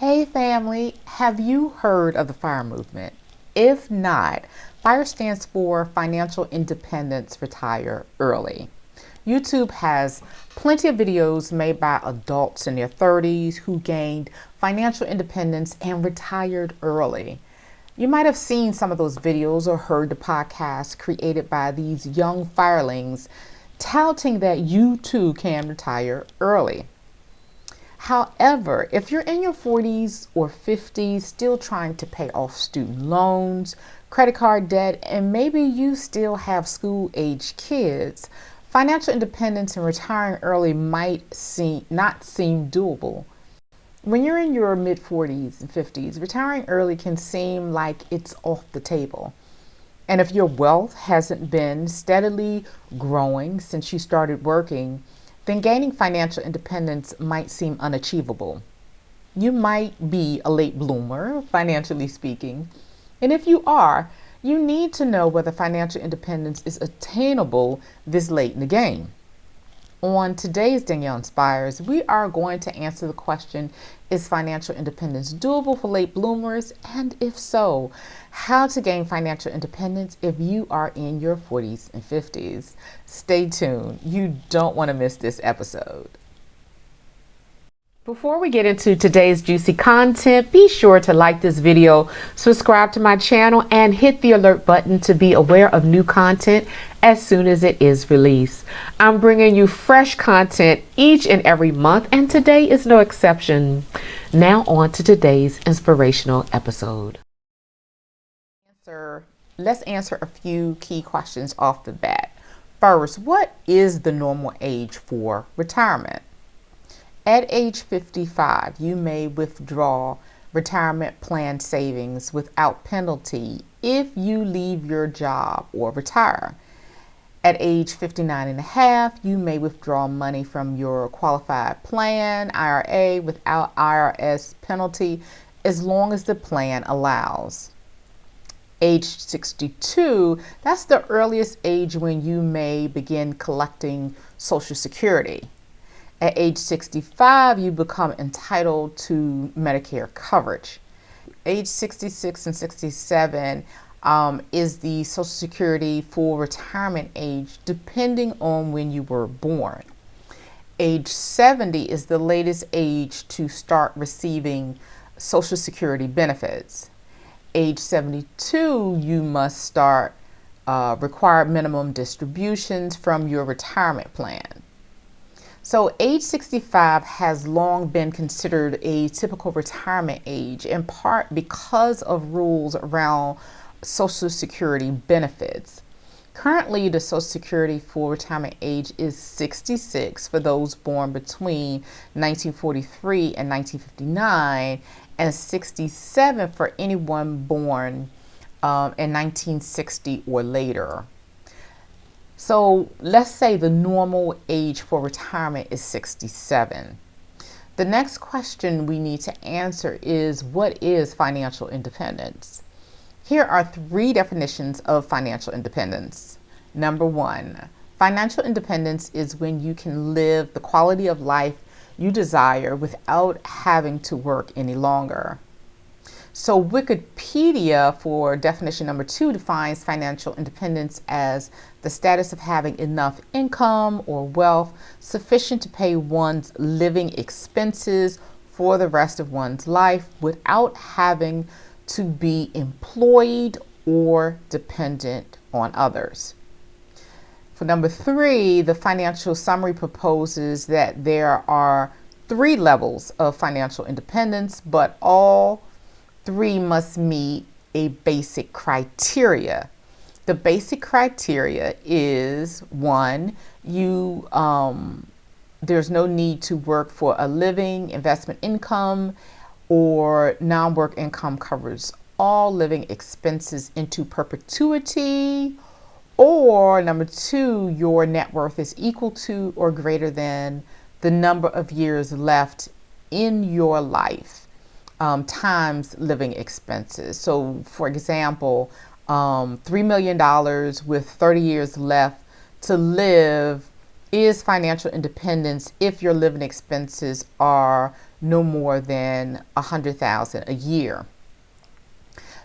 Hey family, have you heard of the FIRE movement? If not, FIRE stands for Financial Independence Retire Early. YouTube has plenty of videos made by adults in their 30s who gained financial independence and retired early. You might have seen some of those videos or heard the podcasts created by these young firelings touting that you too can retire early. However, if you're in your 40s or 50s still trying to pay off student loans, credit card debt, and maybe you still have school-age kids, financial independence and retiring early might not seem doable. When you're in your mid-40s and 50s, retiring early can seem like it's off the table. And if your wealth hasn't been steadily growing since you started working, then gaining financial independence might seem unachievable. You might be a late bloomer, financially speaking, and if you are, you need to know whether financial independence is attainable this late in the game. On today's Danielle Inspires, we are going to answer the question, is financial independence doable for late bloomers? And if so, how to gain financial independence if you are in your 40s and 50s. Stay tuned. You don't want to miss this episode. Before we get into today's juicy content, be sure to like this video, subscribe to my channel, and hit the alert button to be aware of new content as soon as it is released. I'm bringing you fresh content each and every month, and today is no exception. Now on to today's inspirational episode. Let's answer a few key questions off the bat. First, what is the normal age for retirement? At age 55, you may withdraw retirement plan savings without penalty if you leave your job or retire. At age 59 and a half, you may withdraw money from your qualified plan, IRA, without IRS penalty as long as the plan allows. Age 62, that's the earliest age when you may begin collecting Social Security. At age 65, you become entitled to Medicare coverage. Age 66 and 67 is the Social Security full retirement age, depending on when you were born. Age 70 is the latest age to start receiving Social Security benefits. Age 72, you must start required minimum distributions from your retirement plan. So age 65 has long been considered a typical retirement age, in part because of rules around Social Security benefits. Currently, the Social Security full retirement age is 66 for those born between 1943 and 1959, and 67 for anyone born in 1960 or later. So let's say the normal age for retirement is 67. The next question we need to answer is, what is financial independence? Here are 3 definitions of financial independence. Number 1, financial independence is when you can live the quality of life you desire without having to work any longer. So Wikipedia, for definition number 2, defines financial independence as the status of having enough income or wealth sufficient to pay one's living expenses for the rest of one's life without having to be employed or dependent on others. For number 3, the financial summary proposes that there are 3 levels of financial independence, but all 3 must meet a basic criteria. The basic criteria is 1, there's no need to work for a living. Investment income or non-work income covers all living expenses into perpetuity. Or number 2, your net worth is equal to or greater than the number of years left in your life times living expenses. So for example, $3 million with 30 years left to live is financial independence if your living expenses are no more than $100,000 a year.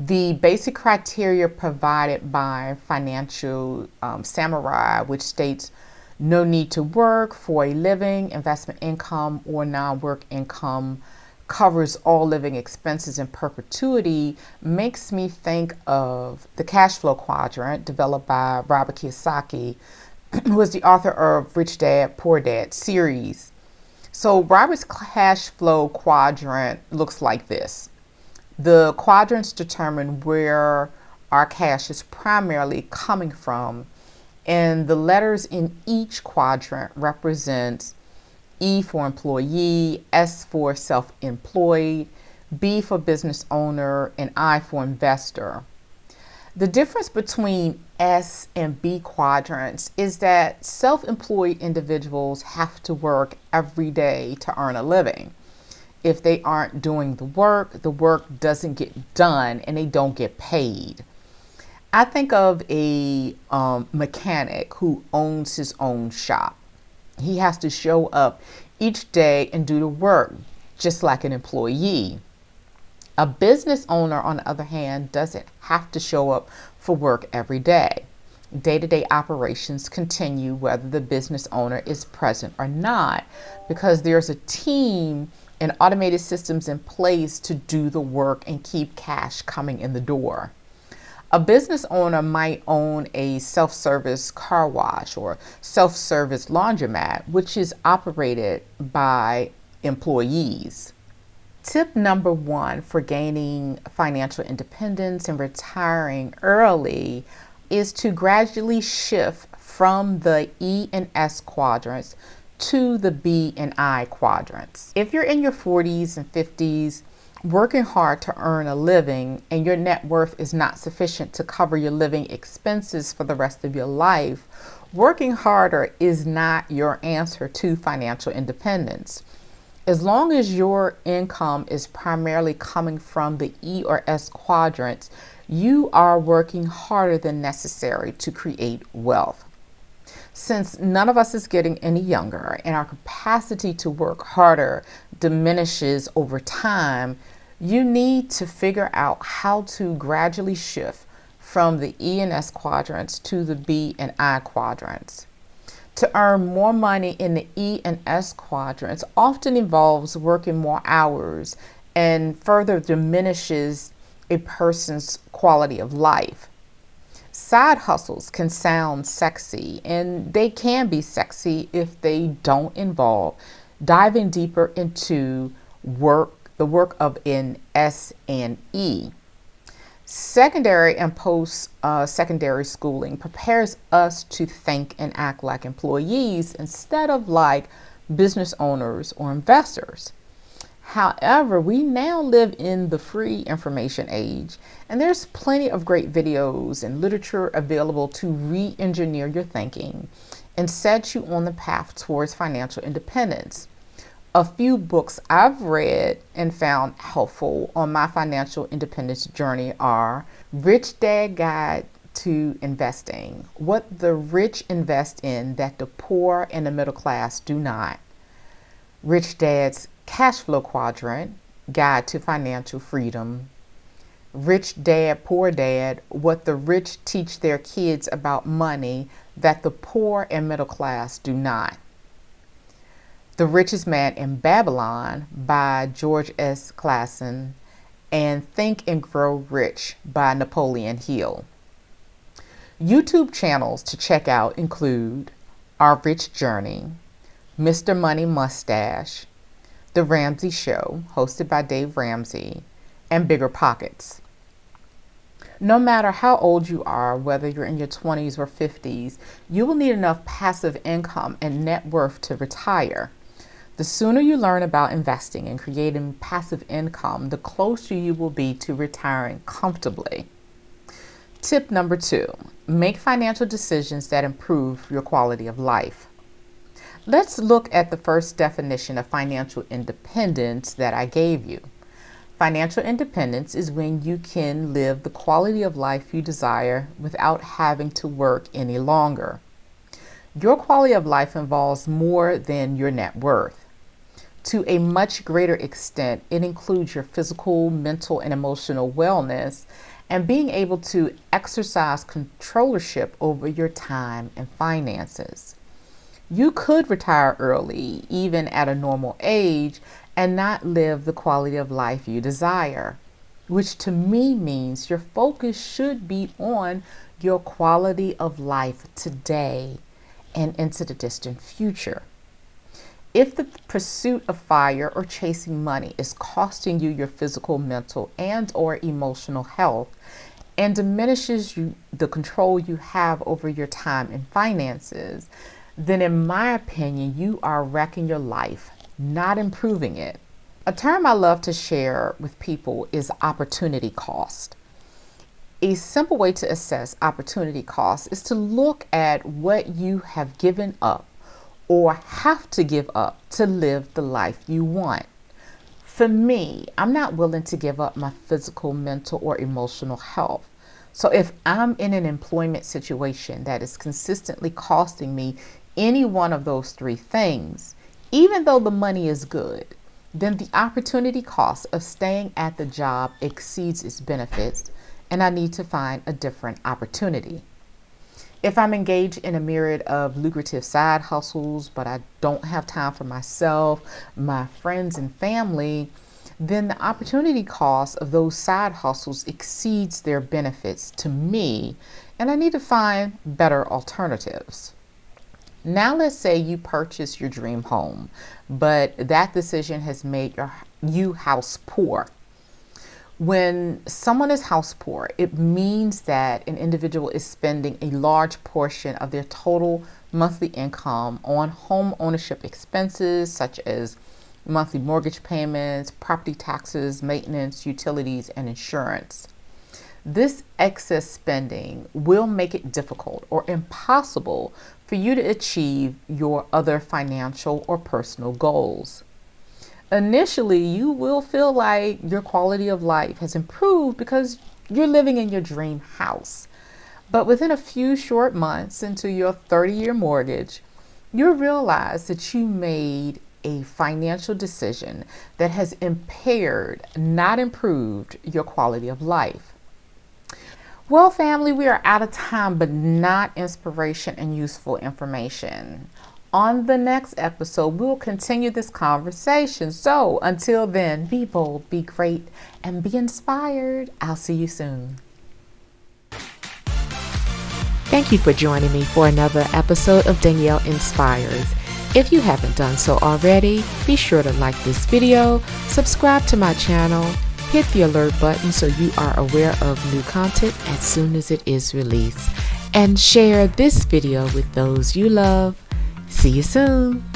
The basic criteria provided by Financial Samurai, which states no need to work for a living, investment income, or non-work income, covers all living expenses in perpetuity, makes me think of the cash flow quadrant developed by Robert Kiyosaki, who was the author of Rich Dad, Poor Dad series. So Robert's cash flow quadrant looks like this. The quadrants determine where our cash is primarily coming from, and the letters in each quadrant represents E for employee, S for self-employed, B for business owner, and I for investor. The difference between S and B quadrants is that self-employed individuals have to work every day to earn a living. If they aren't doing the work doesn't get done and they don't get paid. I think of a mechanic who owns his own shop. He has to show up each day and do the work, just like an employee. A business owner, on the other hand, doesn't have to show up for work every day. Day-to-day operations continue whether the business owner is present or not, because there's a team and automated systems in place to do the work and keep cash coming in the door. A business owner might own a self-service car wash or self-service laundromat, which is operated by employees. Tip number 1 for gaining financial independence and retiring early is to gradually shift from the E and S quadrants to the B and I quadrants. If you're in your 40s and 50s, working hard to earn a living and your net worth is not sufficient to cover your living expenses for the rest of your life, working harder is not your answer to financial independence. As long as your income is primarily coming from the E or S quadrants, you are working harder than necessary to create wealth. Since none of us is getting any younger and our capacity to work harder diminishes over time, you need to figure out how to gradually shift from the E and S quadrants to the B and I quadrants. To earn more money in the E and S quadrants often involves working more hours and further diminishes a person's quality of life. Side hustles can sound sexy, and they can be sexy if they don't involve diving deeper into the work of an S and E. Secondary and post-secondary schooling prepares us to think and act like employees instead of like business owners or investors. However, we now live in the free information age, and there's plenty of great videos and literature available to re-engineer your thinking and set you on the path towards financial independence. A few books I've read and found helpful on my financial independence journey are Rich Dad Guide to Investing, What the Rich Invest in That the Poor and the Middle Class Do Not, Rich Dad's Cash Flow Quadrant, Guide to Financial Freedom, Rich Dad, Poor Dad, What the Rich Teach Their Kids About Money That the Poor and Middle Class Do Not, The Richest Man in Babylon by George S. Clason, and Think and Grow Rich by Napoleon Hill. YouTube channels to check out include Our Rich Journey, Mr. Money Mustache, The Ramsey Show, hosted by Dave Ramsey, and Bigger Pockets. No matter how old you are, whether you're in your 20s or 50s, you will need enough passive income and net worth to retire. The sooner you learn about investing and creating passive income, the closer you will be to retiring comfortably. Tip number 2, make financial decisions that improve your quality of life. Let's look at the first definition of financial independence that I gave you. Financial independence is when you can live the quality of life you desire without having to work any longer. Your quality of life involves more than your net worth. To a much greater extent, it includes your physical, mental, and emotional wellness and being able to exercise controllership over your time and finances. You could retire early, even at a normal age, and not live the quality of life you desire, which to me means your focus should be on your quality of life today and into the distant future. If the pursuit of fire or chasing money is costing you your physical, mental, and or emotional health and diminishes the control you have over your time and finances, then in my opinion, you are wrecking your life, not improving it. A term I love to share with people is opportunity cost. A simple way to assess opportunity cost is to look at what you have given up or have to give up to live the life you want. For me, I'm not willing to give up my physical, mental, or emotional health. So if I'm in an employment situation that is consistently costing me any one of those three things, even though the money is good, then the opportunity cost of staying at the job exceeds its benefits, and I need to find a different opportunity. If I'm engaged in a myriad of lucrative side hustles, but I don't have time for myself, my friends, and family, then the opportunity cost of those side hustles exceeds their benefits to me, and I need to find better alternatives. Now let's say you purchase your dream home, but that decision has made you house poor. When someone is house poor, it means that an individual is spending a large portion of their total monthly income on home ownership expenses such as monthly mortgage payments, property taxes, maintenance, utilities, and insurance. This excess spending will make it difficult or impossible for you to achieve your other financial or personal goals. Initially, you will feel like your quality of life has improved because you're living in your dream house. But within a few short months into your 30-year mortgage, you'll realize that you made a financial decision that has impaired, not improved, your quality of life. Well, family, we are out of time, but not inspiration and useful information. On the next episode, we'll continue this conversation. So until then, be bold, be great, and be inspired. I'll see you soon. Thank you for joining me for another episode of Danielle Inspires. If you haven't done so already, be sure to like this video, subscribe to my channel, hit the alert button so you are aware of new content as soon as it is released, and share this video with those you love. See you soon.